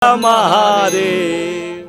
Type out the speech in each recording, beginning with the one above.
महादेव।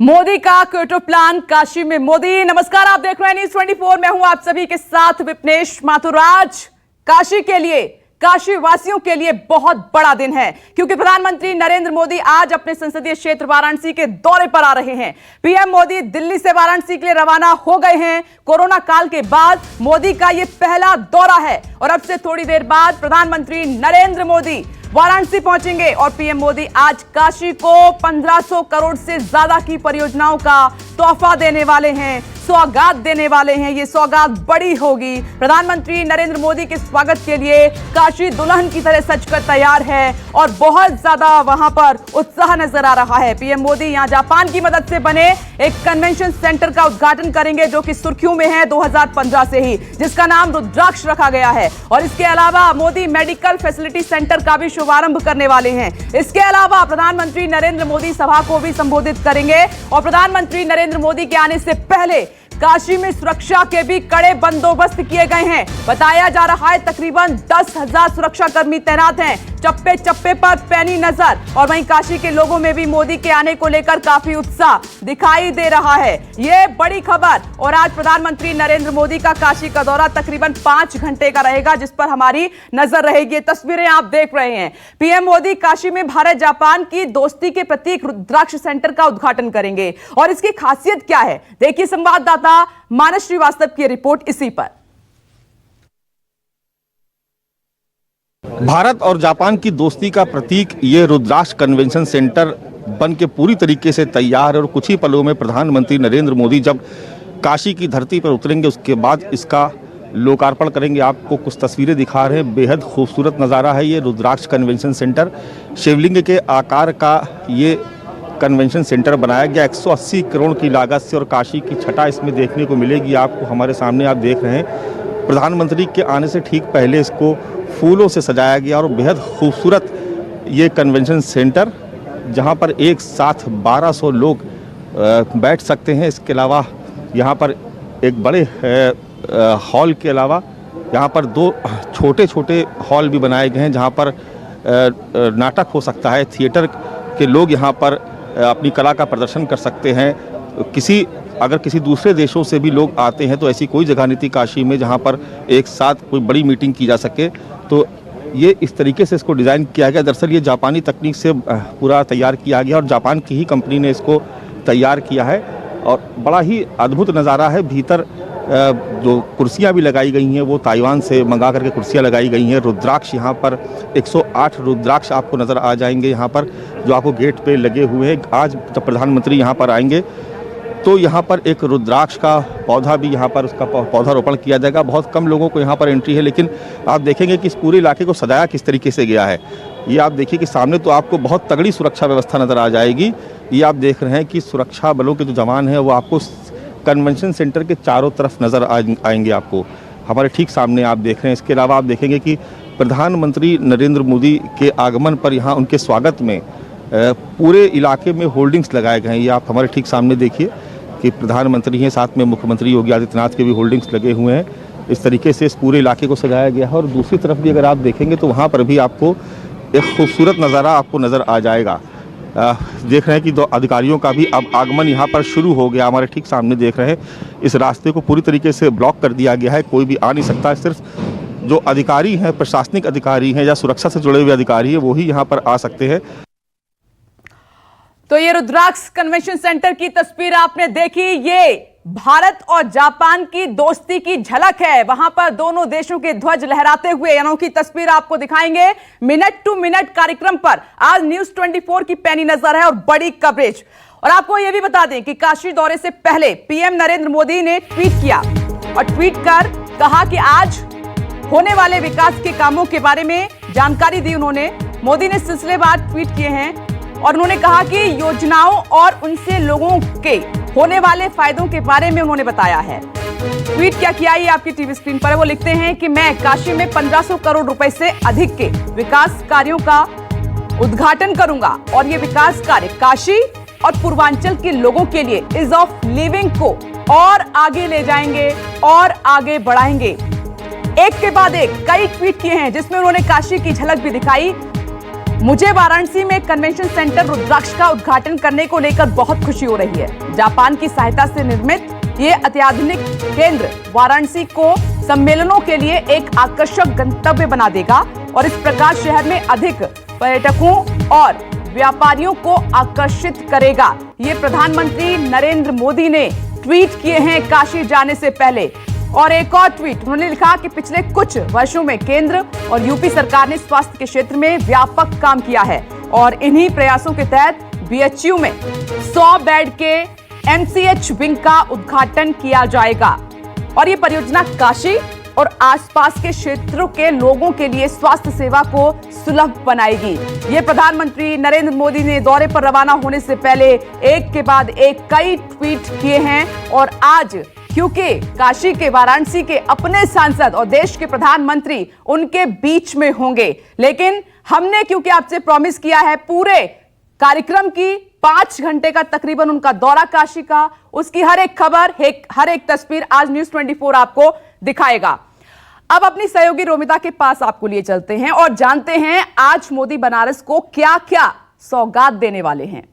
मोदी का Kyoto plan Kashi में मोदी। नमस्कार, आप देख रहे हैं न्यूज़ 24। मैं हूं आप सभी के साथ विपनेश माथुराज। काशी के लिए, काशी वासियों के लिए बहुत बड़ा दिन है क्योंकि प्रधानमंत्री नरेंद्र मोदी आज अपने संसदीय क्षेत्र वाराणसी के दौरे पर आ रहे हैं। पीएम मोदी दिल्ली से वाराणसी के लिए रवाना हो गए हैं। कोरोना काल के बाद मोदी का यह पहला दौरा है और अब से थोड़ी देर बाद प्रधानमंत्री नरेंद्र मोदी वाराणसी पहुंचेंगे और पीएम मोदी आज काशी को 1500 करोड़ से ज्यादा की परियोजनाओं का तोहफा देने वाले हैं, सौगात देने वाले हैं। ये सौगात बड़ी होगी। प्रधानमंत्री नरेंद्र मोदी के स्वागत के लिए काशी दुल्हन की तरह सजकर तैयार है और बहुत ज्यादा वहां पर उत्साह नजर आ रहा है। पीएम मोदी यहां जापान की मदद से बने एक कन्वेंशन सेंटर का उद्घाटन करेंगे जो कि सुर्खियों में है 2015 से ही, जिसका नाम रुद्राक्ष रखा गया है। और इसके अलावा मोदी मेडिकल फैसिलिटी सेंटर का भी शुभारंभ करने वाले हैं। इसके अलावा प्रधानमंत्री नरेंद्र मोदी सभा को भी संबोधित करेंगे और प्रधानमंत्री नरेंद्र मोदी के आने से पहले काशी में सुरक्षा के भी कड़े बंदोबस्त किए गए हैं। बताया जा रहा है तकरीबन 10,000 सुरक्षा कर्मी तैनात हैं। चप्पे चप्पे पर पैनी नजर। और वहीं काशी के लोगों में भी मोदी के आने को लेकर काफी उत्साह दिखाई दे रहा है। यह बड़ी खबर। और आज प्रधानमंत्री नरेंद्र मोदी का काशी का दौरा तकरीबन 5 घंटे का रहेगा, जिस पर हमारी नजर रहेगी। तस्वीरें आप देख रहे हैं। पीएम मोदी काशी में भारत जापान की दोस्ती के प्रतीक रुद्राक्ष सेंटर का उद्घाटन करेंगे। और इसकी खासियत क्या है, देखिए संवाददाता मानस श्रीवास्तव की रिपोर्ट इसी पर। भारत और जापान की दोस्ती का प्रतीक ये रुद्राक्ष कन्वेंशन सेंटर बन के पूरी तरीके से तैयार है और कुछ ही पलों में प्रधानमंत्री नरेंद्र मोदी जब काशी की धरती पर उतरेंगे उसके बाद इसका लोकार्पण करेंगे। आपको कुछ तस्वीरें दिखा रहे हैं, बेहद खूबसूरत नज़ारा है ये रुद्राक्ष कन्वेंशन सेंटर। शिवलिंग के आकार का ये कन्वेंशन सेंटर बनाया गया 180 करोड़ की लागत से और काशी की छटा इसमें देखने को मिलेगी। आपको हमारे सामने आप देख रहे हैं प्रधानमंत्री के आने से ठीक पहले इसको फूलों से सजाया गया और बेहद खूबसूरत ये कन्वेंशन सेंटर जहां पर एक साथ 1200 लोग बैठ सकते हैं। इसके अलावा यहाँ पर एक बड़े हॉल के अलावा यहाँ पर 2 छोटे छोटे हॉल भी बनाए गए हैं जहाँ पर नाटक हो सकता है। थिएटर के लोग यहाँ पर अपनी कला का प्रदर्शन कर सकते हैं। अगर किसी दूसरे देशों से भी लोग आते हैं तो ऐसी कोई जगह नहीं थी काशी में जहाँ पर एक साथ कोई बड़ी मीटिंग की जा सके। तो ये इस तरीके से इसको डिज़ाइन किया गया। दरअसल ये जापानी तकनीक से पूरा तैयार किया गया और जापान की ही कंपनी ने इसको तैयार किया है और बड़ा ही अद्भुत नज़ारा है। भीतर जो कुर्सियां भी लगाई गई हैं वो ताइवान से मंगा करके कुर्सियां लगाई गई हैं। रुद्राक्ष यहाँ पर 108 रुद्राक्ष आपको नज़र आ जाएंगे यहाँ पर, जो आपको गेट पे लगे हुए हैं। आज जब प्रधानमंत्री यहाँ पर आएंगे तो यहाँ पर एक रुद्राक्ष का पौधा भी यहाँ पर उसका पौधारोपण किया जाएगा। बहुत कम लोगों को यहाँ पर एंट्री है, लेकिन आप देखेंगे कि इस पूरे इलाके को सजाया किस तरीके से गया है। ये आप देखिए कि सामने तो आपको बहुत तगड़ी सुरक्षा व्यवस्था नज़र आ जाएगी। ये आप देख रहे हैं कि सुरक्षा बलों के जो जवान हैं वो आपको कन्वेंशन सेंटर के चारों तरफ नज़र आएंगे। आपको हमारे ठीक सामने आप देख रहे हैं। इसके अलावा आप देखेंगे कि प्रधानमंत्री नरेंद्र मोदी के आगमन पर यहाँ उनके स्वागत में पूरे इलाके में होल्डिंग्स लगाए गए हैं। ये आप हमारे ठीक सामने देखिए कि प्रधानमंत्री हैं, साथ में मुख्यमंत्री योगी आदित्यनाथ के भी होल्डिंग्स लगे हुए हैं। इस तरीके से इस पूरे इलाके को सजाया गया है। और दूसरी तरफ भी अगर आप देखेंगे तो वहाँ पर भी आपको एक खूबसूरत नज़ारा आपको नज़र आ जाएगा। देख रहे हैं कि 2 अधिकारियों का भी अब आगमन यहाँ पर शुरू हो गया। हमारे ठीक सामने देख रहे हैं इस रास्ते को पूरी तरीके से ब्लॉक कर दिया गया है, कोई भी आ नहीं सकता। सिर्फ जो अधिकारी हैं, प्रशासनिक अधिकारी हैं या सुरक्षा से जुड़े हुए अधिकारी हैं, वो ही यहाँ पर आ सकते हैं। तो ये रुद्राक्ष कन्वेंशन सेंटर की तस्वीर आपने देखी। ये भारत और जापान की दोस्ती की झलक है। वहां पर दोनों देशों के ध्वज लहराते हुए अनोखी तस्वीर आपको दिखाएंगे। मिनट टू मिनट कार्यक्रम पर आज न्यूज़ 24 की पैनी नजर है और बड़ी कवरेज। और आपको यह भी बता दें कि काशी दौरे से पहले पीएम नरेंद्र मोदी ने ट्वीट किया और ट्वीट कर कहा कि आज होने वाले विकास के कामों के बारे में जानकारी दी उन्होंने। मोदी ने सिलसिलेवार ट्वीट किए हैं और उन्होंने कहा कि योजनाओं और उनसे लोगों के होने वाले फायदों के बारे में उन्होंने बताया है। ट्वीट क्या किया ये आपकी टीवी स्क्रीन पर है। वो लिखते हैं कि मैं काशी में 1500 करोड़ रुपए से अधिक के विकास कार्यों का उद्घाटन करूंगा और ये विकास कार्य काशी और पूर्वांचल के लोगों के लिए इज ऑफ लिविंग को और आगे ले जाएंगे और आगे बढ़ाएंगे। एक के बाद एक कई ट्वीट किए हैं जिसमें उन्होंने काशी की झलक भी दिखाई। मुझे वाराणसी में कन्वेंशन सेंटर रुद्राक्ष का उद्घाटन करने को लेकर बहुत खुशी हो रही है। जापान की सहायता से निर्मित ये अत्याधुनिक केंद्र वाराणसी को सम्मेलनों के लिए एक आकर्षक गंतव्य बना देगा और इस प्रकार शहर में अधिक पर्यटकों और व्यापारियों को आकर्षित करेगा। ये प्रधानमंत्री नरेंद्र मोदी ने ट्वीट किए हैं काशी जाने से पहले। और एक और ट्वीट उन्होंने लिखा कि पिछले कुछ वर्षों में केंद्र और यूपी सरकार ने स्वास्थ्य के क्षेत्र में व्यापक काम किया है और इन्हीं प्रयासों के तहत बीएचयू में 100 बेड के एमसीएच विंग का उद्घाटन किया जाएगा और ये परियोजना काशी और आसपास के क्षेत्रों के लोगों के लिए स्वास्थ्य सेवा को सुलभ बनाएगी। ये प्रधानमंत्री नरेंद्र मोदी ने दौरे पर रवाना होने से पहले एक के बाद एक कई ट्वीट किए हैं और आज क्योंकि काशी के वाराणसी के अपने सांसद और देश के प्रधानमंत्री उनके बीच में होंगे, लेकिन हमने क्योंकि आपसे प्रॉमिस किया है पूरे कार्यक्रम की 5 घंटे का तकरीबन उनका दौरा काशी का, उसकी हर एक खबर हर एक तस्वीर आज न्यूज़ 24 आपको दिखाएगा। अब अपनी सहयोगी रोमिता के पास आपको लिए चलते हैं और जानते हैं आज मोदी बनारस को क्या क्या सौगात देने वाले हैं।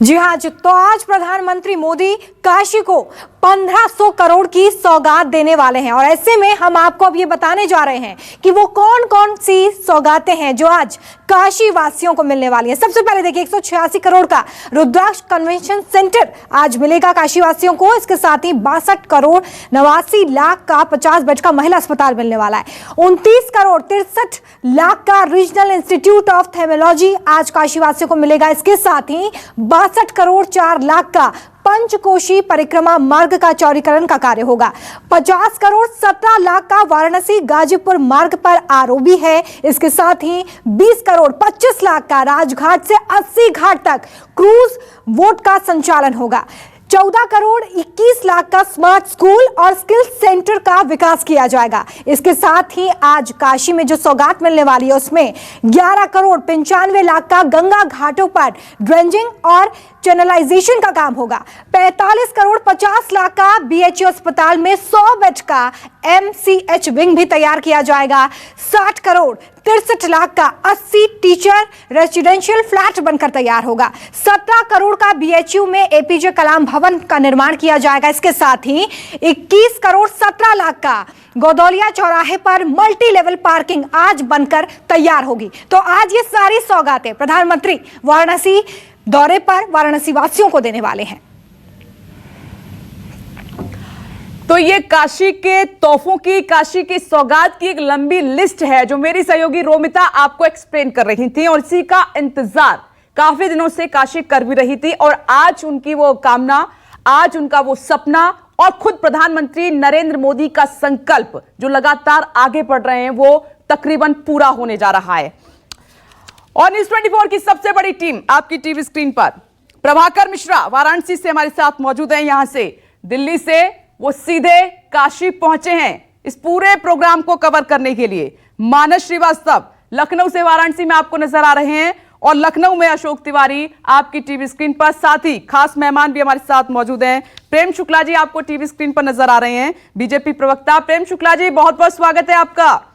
जी हाँ, तो आज प्रधानमंत्री मोदी काशी को 1500 करोड़ की सौगात देने वाले हैं और ऐसे में हम आपको अब ये बताने जा रहे हैं कि वो कौन कौन सी सौगातें हैं जो आज काशी वासियों को मिलने वाली है। सबसे पहले देखिए 186 करोड़ का रुद्राक्ष कन्वेंशन सेंटर आज मिलेगा काशी वासियों को। इसके साथ ही 62 करोड़ 89 लाख का 50 बेड का महिला अस्पताल मिलने वाला है। 29 करोड़ 63 लाख का रीजनल इंस्टीट्यूट ऑफ थेमेलॉजी आज काशी वासियों को मिलेगा। इसके साथ ही 62 करोड़ 4 लाख का पंचकोशी परिक्रमा मार्ग का चौड़ीकरण का कार्य होगा। 50 करोड़ 17 लाख का वाराणसी गाजीपुर मार्ग पर आरओबी है। इसके साथ ही 20 करोड़ 25 लाख का राजघाट से 80 घाट तक क्रूज बोट का संचालन होगा। 14 करोड़ 21 लाख का स्मार्ट स्कूल और स्किल सेंटर का विकास किया जाएगा। इसके साथ ही आज काशी में जो सौगात मिलने वाली है उसमें 11 करोड़ 95 लाख का गंगा घाटों पर ड्रेंजिंग और चैनलाइजेशन का काम होगा। 45 करोड़ 50 लाख का बीएचयू अस्पताल में 100 बेड का एमसीएच विंग भी तैयार किया जाएगा। 60 करोड़ 63 लाख का 80 टीचर रेसिडेंशियल फ्लैट बनकर तैयार होगा। 17 करोड़ का बीएचयू में एपीजे कलाम भवन का निर्माण किया जाएगा। इसके साथ ही 21 करोड़ 17 लाख का गोदौलिया चौराहे पर मल्टी लेवल पार्किंग आज बनकर तैयार होगी। तो आज ये सारी सौगातें प्रधानमंत्री वाराणसी दौरे पर वाराणसी वासियों को देने वाले हैं। तो ये काशी के तोहफों की, काशी की सौगात की एक लंबी लिस्ट है जो मेरी सहयोगी रोमिता आपको एक्सप्लेन कर रही थी और इसी का इंतजार काफी दिनों से काशी कर भी रही थी और आज उनकी वो कामना, आज उनका वो सपना और खुद प्रधानमंत्री नरेंद्र मोदी का संकल्प जो लगातार आगे बढ़ रहे हैं वो तकरीबन पूरा होने जा रहा है। और न्यूज़ 24 की सबसे बड़ी टीम आपकी टीवी स्क्रीन पर प्रभाकर मिश्रा वाराणसी से हमारे साथ मौजूद हैं। यहां से दिल्ली से वो सीधे काशी पहुंचे हैं इस पूरे प्रोग्राम को कवर करने के लिए। मानस श्रीवास्तव लखनऊ से वाराणसी में आपको नजर आ रहे हैं और लखनऊ में अशोक तिवारी आपकी टीवी स्क्रीन पर, साथ ही खास मेहमान भी हमारे साथ मौजूद हैं। प्रेम शुक्ला जी आपको टीवी स्क्रीन पर नजर आ रहे हैं, बीजेपी प्रवक्ता। प्रेम शुक्ला जी बहुत बहुत स्वागत है आपका।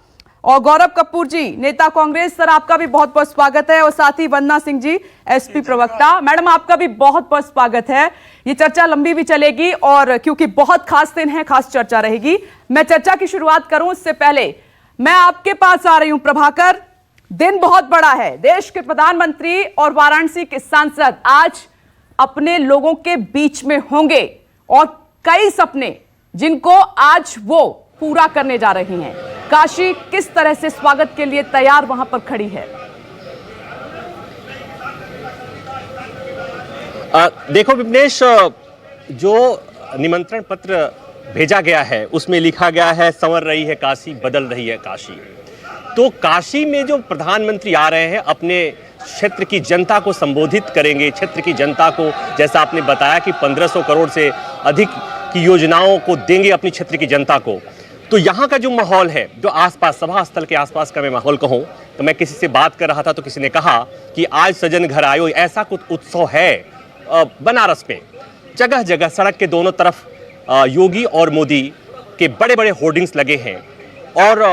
और गौरव कपूर जी नेता कांग्रेस, सर आपका भी बहुत बहुत स्वागत है। और साथ ही वंदना सिंह जी एसपी प्रवक्ता, मैडम आपका भी बहुत बहुत स्वागत है। ये चर्चा लंबी भी चलेगी और क्योंकि बहुत खास दिन है, खास चर्चा रहेगी। मैं चर्चा की शुरुआत करूं उससे पहले मैं आपके पास आ रही हूं प्रभाकर। दिन बहुत बड़ा है, देश के प्रधानमंत्री और वाराणसी के सांसद आज अपने लोगों के बीच में होंगे और कई सपने जिनको आज वो पूरा करने जा रही हैं। काशी किस तरह से स्वागत के लिए तैयार वहां पर खड़ी है? देखो विपनेश, जो निमंत्रण पत्र भेजा गया है उसमें लिखा गया है संवर रही है काशी, बदल रही है काशी। तो काशी में जो प्रधानमंत्री आ रहे हैं अपने क्षेत्र की जनता को संबोधित करेंगे, क्षेत्र की जनता को, जैसा आपने बताया कि 1500 करोड़ से अधिक की योजनाओं को देंगे अपनी क्षेत्र की जनता को। तो यहाँ का जो माहौल है, जो आसपास सभा स्थल के आसपास का मैं माहौल कहूँ तो मैं किसी से बात कर रहा था तो किसी ने कहा कि आज सजन घर आयो, ऐसा कुछ उत्सव है बनारस में। जगह जगह सड़क के दोनों तरफ योगी और मोदी के बड़े बड़े होर्डिंग्स लगे हैं और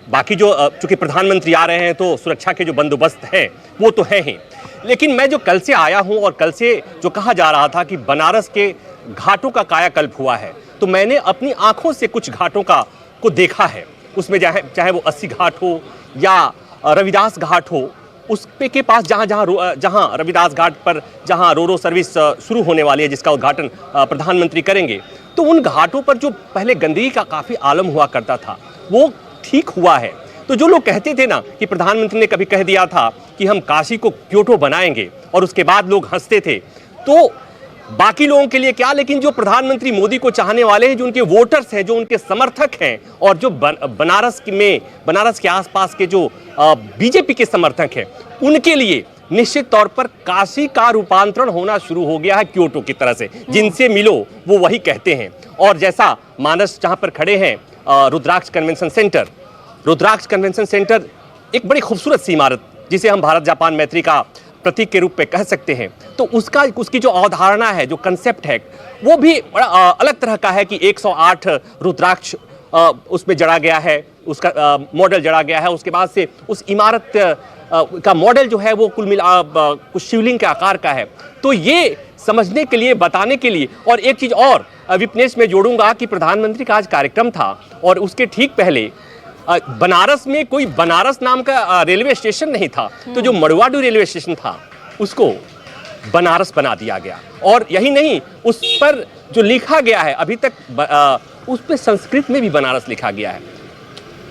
बाकी जो चूंकि प्रधानमंत्री आ रहे हैं तो सुरक्षा के जो बंदोबस्त हैं वो तो है ही, लेकिन मैं जो कल से आया हूं और कल से जो कहा जा रहा था कि बनारस के घाटों का कायाकल्प हुआ है, तो मैंने अपनी आंखों से कुछ घाटों को देखा है। उसमें चाहे वो 80 घाट हो या रविदास घाट हो, उस पे के पास जहां रविदास घाट पर जहां रोरो सर्विस शुरू होने वाली है, जिसका उद्घाटन प्रधानमंत्री करेंगे, तो उन घाटों पर जो पहले गंदगी का काफी आलम हुआ करता था वो ठीक हुआ है। तो जो लोग कहते थे ना कि प्रधानमंत्री ने कभी कह दिया था कि हम काशी को क्योटो बनाएंगे और उसके बाद लोग हंसते थे, तो बाकी लोगों के लिए क्या, लेकिन जो प्रधानमंत्री मोदी को चाहने वाले हैं, जो उनके वोटर्स हैं, जो उनके समर्थक हैं और जो बनारस के आसपास के जो बीजेपी के समर्थक हैं, उनके लिए निश्चित तौर पर काशी का रूपांतरण होना शुरू हो गया है क्योटो की तरह से। जिनसे मिलो वो वही कहते हैं। और जैसा मानस जहां पर खड़े हैं, रुद्राक्ष कन्वेंशन सेंटर एक बड़ी खूबसूरत सी इमारत, जिसे हम भारत जापान मैत्री का प्रतीक के रूप में कह सकते हैं। तो उसकी जो अवधारणा है, जो कंसेप्ट है, वो भी बड़ा अलग तरह का है कि 108 रुद्राक्ष उसमें जड़ा गया है, उसका मॉडल जड़ा गया है। उसके बाद से उस इमारत का मॉडल जो है वो कुल मिला कुछ शिवलिंग के आकार का है। तो ये समझने के लिए, बताने के लिए, और एक चीज और विपनेश में जोड़ूंगा कि प्रधानमंत्री का आज कार्यक्रम था और उसके ठीक पहले बनारस में कोई बनारस नाम का रेलवे स्टेशन नहीं था, तो जो मड़ुवाडू रेलवे स्टेशन था उसको बनारस बना दिया गया। और यही नहीं, उस पर जो लिखा गया है अभी तक उस पर संस्कृत में भी बनारस लिखा गया है।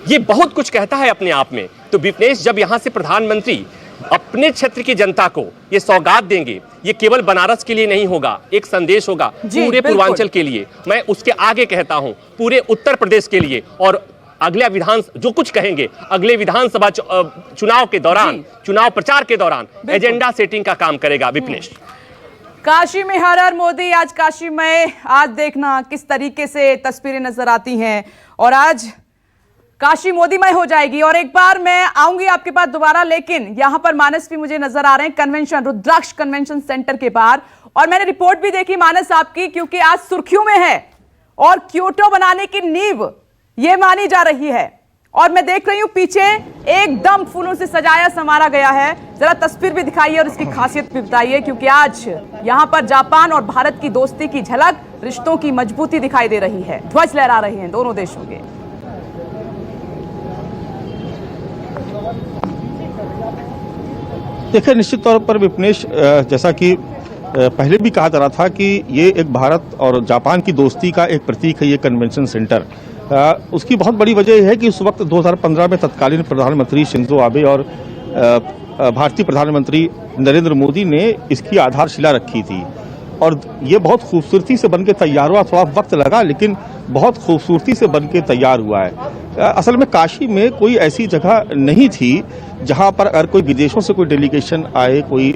ये बहुत कुछ कहता है अपने आप में। तो विपनेश, जब यहाँ से प्रधानमंत्री अपने क्षेत्र की जनता को ये सौगात देंगे, ये केवल बनारस के लिए नहीं होगा, एक संदेश होगा पूरे पूर्वांचल के लिए, मैं उसके आगे कहता हूँ पूरे उत्तर प्रदेश के लिए। और अगले जो कुछ कहेंगे अगले विधानसभा चुनाव के दौरान, चुनाव प्रचार के दौरान एजेंडा सेटिंग का काम करेगा विपनेश। काशी में हर हर मोदी, आज काशी में आज देखना किस तरीके से तस्वीरें नजर आती हैं और आज काशी मोदीमय हो जाएगी। और एक बार मैं आऊंगी आपके पास दोबारा, लेकिन यहां पर मानस भी मुझे नजर आ रहे हैं कन्वेंशन, रुद्राक्ष कन्वेंशन सेंटर के बाहर। और मैंने रिपोर्ट भी देखी मानस आपकी, क्योंकि आज सुर्खियों में है और क्योटो बनाने की नींव ये मानी जा रही है। और मैं देख रही हूं पीछे एकदम फूलों से सजाया संवारा गया है। जरा तस्वीर भी दिखाइए और इसकी खासियत भी बताइए, क्योंकि आज यहां पर जापान और भारत की दोस्ती की झलक, रिश्तों की मजबूती दिखाई दे रही है। ध्वज लहरा रहे हैं दोनों देशों के। देखिए, निश्चित तौर पर विपनेश, जैसा कि पहले भी कहा जा रहा था कि ये एक भारत और जापान की दोस्ती का एक प्रतीक है ये कन्वेंशन सेंटर। उसकी बहुत बड़ी वजह है कि उस वक्त 2015 में तत्कालीन प्रधानमंत्री शिंजो आबे और भारतीय प्रधानमंत्री नरेंद्र मोदी ने इसकी आधारशिला रखी थी और ये बहुत खूबसूरती से बनके तैयार हुआ। थोड़ा वक्त लगा, लेकिन बहुत खूबसूरती से बनके तैयार हुआ है। असल में काशी में कोई ऐसी जगह नहीं थी जहां पर अगर कोई विदेशों से कोई डेलीगेशन आए कोई,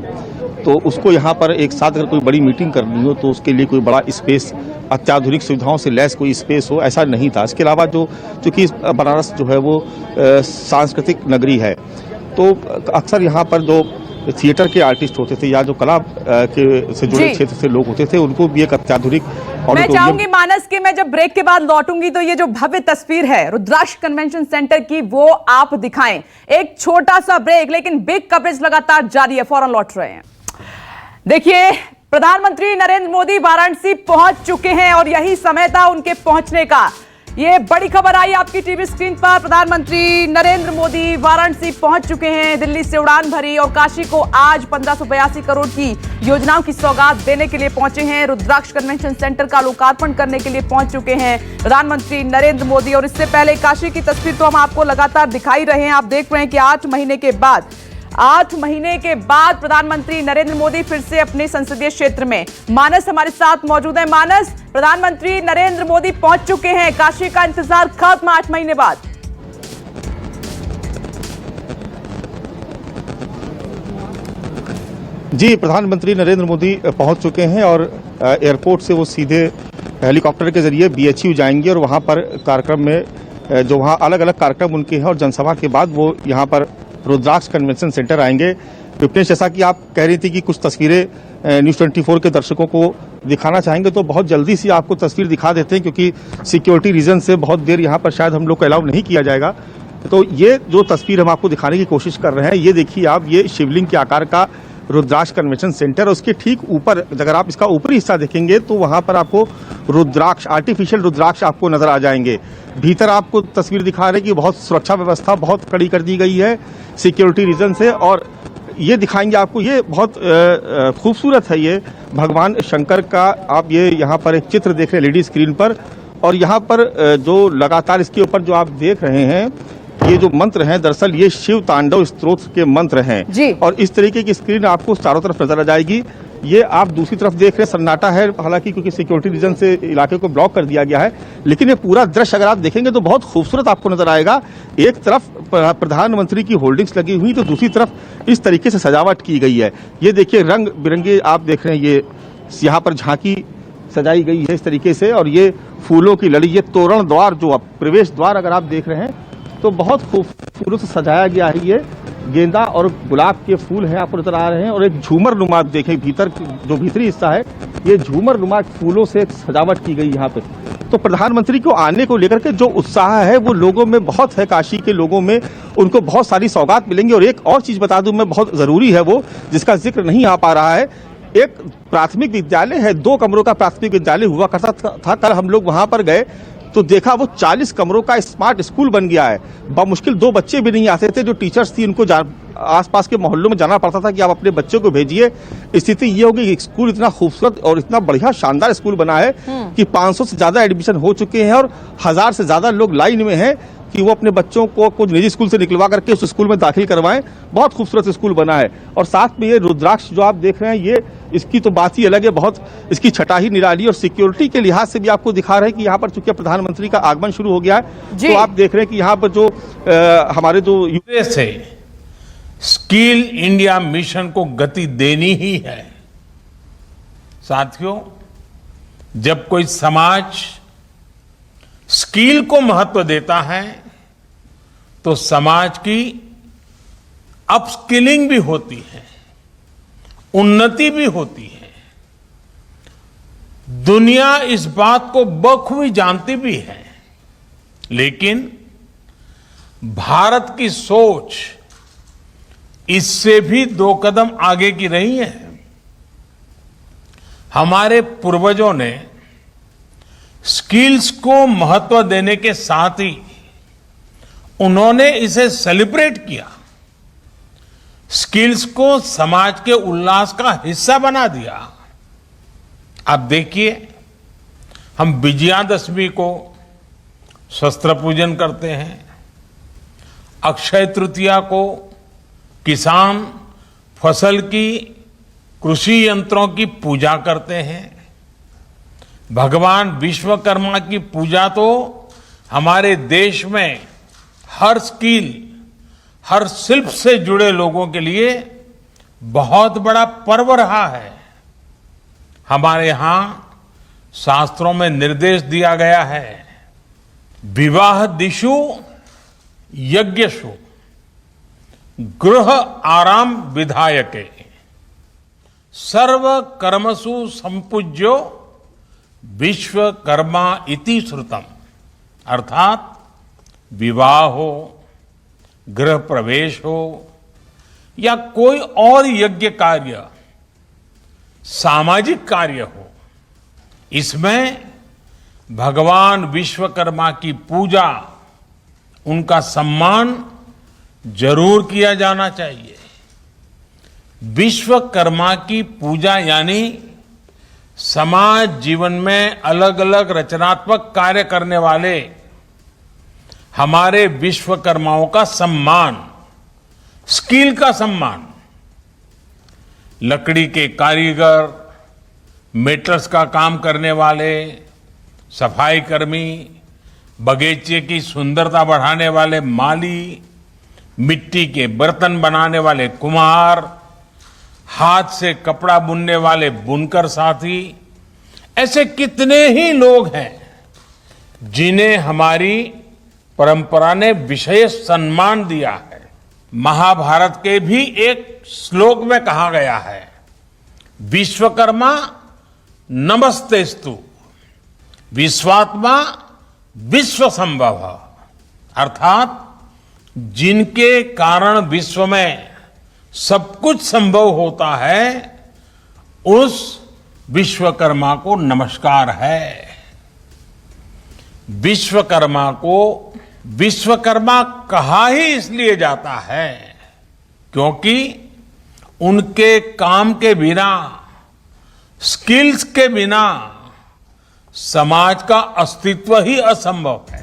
तो उसको यहाँ पर एक साथ अगर कोई बड़ी मीटिंग करनी हो तो उसके लिए कोई बड़ा स्पेस, अत्याधुनिक सुविधाओं से लैस कोई स्पेस हो, ऐसा नहीं था। इसके अलावा चूँकि बनारस जो है वो सांस्कृतिक नगरी है, तो अक्सर यहाँ पर जो थिएटर के आर्टिस्ट होते थे या जो कला के से जुड़े क्षेत्र से लोग होते थे, उनको भी एक अत्याधुनिक। मैं चाहूंगी मानस कि मैं जब ब्रेक के बाद लौटूंगी तो ये जो भव्य तस्वीर है रुद्राक्ष कन्वेंशन सेंटर की, वो आप दिखाएं। एक छोटा सा ब्रेक, लेकिन बिग कवरेज लगातार जारी है। फौरन लौट रहे हैं। देखिए, प्रधानमंत्री नरेंद्र मोदी वाराणसी पहुंच चुके हैं और यही समय था उनके पहुंचने का। ये बड़ी खबर आई आपकी टीवी स्क्रीन पर। प्रधानमंत्री नरेंद्र मोदी वाराणसी पहुंच चुके हैं, दिल्ली से उड़ान भरी और काशी को आज 1582 करोड़ की योजनाओं की सौगात देने के लिए पहुंचे हैं। रुद्राक्ष कन्वेंशन सेंटर का लोकार्पण करने के लिए पहुंच चुके हैं प्रधानमंत्री नरेंद्र मोदी। और इससे पहले काशी की तस्वीर तो हम आपको लगातार दिखाई रहे हैं। आप देख रहे हैं कि 8 महीने के बाद प्रधानमंत्री नरेंद्र मोदी फिर से अपने संसदीय क्षेत्र में। मानस हमारे साथ मौजूद है। मानस, प्रधानमंत्री नरेंद्र मोदी पहुंच चुके हैं, काशी का इंतजार खत्म 8 महीने बाद। जी, प्रधानमंत्री नरेंद्र मोदी पहुंच चुके हैं और एयरपोर्ट से वो सीधे हेलीकॉप्टर के जरिए BHU जाएंगे और वहां पर कार्यक्रम में जो वहां अलग अलग कार्यक्रम उनके हैं और जनसभा के बाद वो यहाँ पर रुद्राक्ष कन्वेंशन सेंटर आएंगे। विपनेश, जैसा कि आप कह रही थी कि कुछ तस्वीरें न्यूज़ 24 के दर्शकों को दिखाना चाहेंगे, तो बहुत जल्दी से आपको तस्वीर दिखा देते हैं, क्योंकि सिक्योरिटी रीजन से बहुत देर यहाँ पर शायद हम लोग को अलाउ नहीं किया जाएगा। तो ये जो तस्वीर हम आपको दिखाने की कोशिश कर रहे हैं, ये देखिए आप, ये शिवलिंग के आकार का रुद्राक्ष कन्वेंशन सेंटर, उसके ठीक ऊपर अगर आप इसका ऊपरी हिस्सा देखेंगे तो वहां पर आपको रुद्राक्ष, आर्टिफिशियल रुद्राक्ष आपको नजर आ जाएंगे। भीतर आपको तस्वीर दिखा रहे हैं कि बहुत सुरक्षा व्यवस्था बहुत कड़ी कर दी गई है सिक्योरिटी रीजन से। और ये दिखाएंगे आपको, ये बहुत खूबसूरत है, ये भगवान शंकर का आप ये यहाँ पर एक चित्र देख रहे हैं लेडी स्क्रीन पर। और यहाँ पर जो लगातार इसके ऊपर जो आप देख रहे हैं, ये जो मंत्र हैं दरअसल ये शिव तांडव स्तोत्र के मंत्र हैं जी। और इस तरीके की स्क्रीन आपको चारों तरफ नजर आ जाएगी। ये आप दूसरी तरफ देख रहे हैं, सन्नाटा है हालांकि क्योंकि सिक्योरिटी रीजन से इलाके को ब्लॉक कर दिया गया है, लेकिन ये पूरा दृश्य अगर आप देखेंगे तो बहुत खूबसूरत आपको नजर आएगा। एक तरफ प्रधानमंत्री की होल्डिंग्स लगी हुई तो दूसरी तरफ इस तरीके से सजावट की गई है। ये देखिए रंग बिरंगे आप देख रहे हैं, ये यहाँ पर झांकी सजाई गई है इस तरीके से, और ये फूलों की लड़ी, ये तोरण द्वार जो आप प्रवेश द्वार अगर आप देख रहे हैं तो बहुत खूबसूरत से सजाया गया है। ये गेंदा और गुलाब के फूल हैं आपको नजर आ रहे हैं, और एक झूमर नुमा देखें भीतर जो भीतरी हिस्सा है, ये झूमर नुमा फूलों से सजावट की गई यहाँ पे। तो प्रधानमंत्री को आने को लेकर के जो उत्साह है वो लोगों में बहुत है, काशी के लोगों में, उनको बहुत सारी सौगात मिलेंगी। और एक और चीज बता दूं मैं, बहुत जरूरी है वो, जिसका जिक्र नहीं आ पा रहा है, एक प्राथमिक विद्यालय है, 2 कमरों का प्राथमिक विद्यालय हुआ करता था। कल हम लोग वहां पर गए तो देखा वो 40 कमरों का स्मार्ट स्कूल बन गया है। बामुश्किल 2 बच्चे भी नहीं आते थे, जो टीचर्स थी उनको आसपास के मोहल्लों में जाना पड़ता था कि आप अपने बच्चों को भेजिए। स्थिति ये होगी कि स्कूल इतना खूबसूरत और इतना बढ़िया शानदार स्कूल बना है कि 500 से ज्यादा एडमिशन हो चुके हैं और 1000 से ज्यादा लोग लाइन में हैं कि वो अपने बच्चों को कुछ निजी स्कूल से निकलवा करके उस स्कूल में दाखिल करवाएं। बहुत खूबसूरत स्कूल बना है। और साथ में ये रुद्राक्ष जो आप देख रहे हैं, ये इसकी तो बात ही अलग है, बहुत इसकी छटा ही निराली। और सिक्योरिटी के लिहाज से भी आपको दिखा रहे हैं कि यहाँ पर चूंकि प्रधानमंत्री का आगमन शुरू हो गया है, तो आप देख रहे हैं कि यहाँ पर जो हमारे जो से स्किल इंडिया मिशन को गति देनी ही है। साथियों, जब कोई समाज स्किल को महत्व देता है तो समाज की अपस्किलिंग भी होती है, उन्नति भी होती है। दुनिया इस बात को बखूबी जानती भी है, लेकिन भारत की सोच इससे भी 2 कदम आगे की रही है। हमारे पूर्वजों ने स्किल्स को महत्व देने के साथ ही उन्होंने इसे सेलिब्रेट किया, स्किल्स को समाज के उल्लास का हिस्सा बना दिया। आप देखिए, हम विजयादशमी को शस्त्र पूजन करते हैं, अक्षय तृतीया को किसान फसल की कृषि यंत्रों की पूजा करते हैं, भगवान विश्वकर्मा की पूजा तो हमारे देश में हर स्किल, हर शिल्प से जुड़े लोगों के लिए बहुत बड़ा पर्व रहा है। हमारे यहां शास्त्रों में निर्देश दिया गया है, विवाह दिशु यज्ञशु गृह आराम विधायके सर्व कर्मसु संपूज्यो विश्वकर्मा इति श्रुतम। अर्थात विवाह हो, गृह प्रवेश हो या कोई और यज्ञ कार्य, सामाजिक कार्य हो, इसमें भगवान विश्वकर्मा की पूजा, उनका सम्मान जरूर किया जाना चाहिए। विश्वकर्मा की पूजा यानी समाज जीवन में अलग अलग रचनात्मक कार्य करने वाले हमारे विश्वकर्माओं का सम्मान, स्किल का सम्मान। लकड़ी के कारीगर, मेटल्स का काम करने वाले, सफाई कर्मी, बगीचे की सुंदरता बढ़ाने वाले माली, मिट्टी के बर्तन बनाने वाले कुम्हार, हाथ से कपड़ा बुनने वाले बुनकर साथी, ऐसे कितने ही लोग हैं जिन्हें हमारी परंपरा ने विशेष सम्मान दिया है। महाभारत के भी एक श्लोक में कहा गया है, विश्वकर्मा नमस्तेस्तु विश्वात्मा विश्व संभव। अर्थात जिनके कारण विश्व में सब कुछ संभव होता है, उस विश्वकर्मा को नमस्कार है। विश्वकर्मा को विश्वकर्मा कहा ही इसलिए जाता है क्योंकि उनके काम के बिना, स्किल्स के बिना समाज का अस्तित्व ही असंभव है।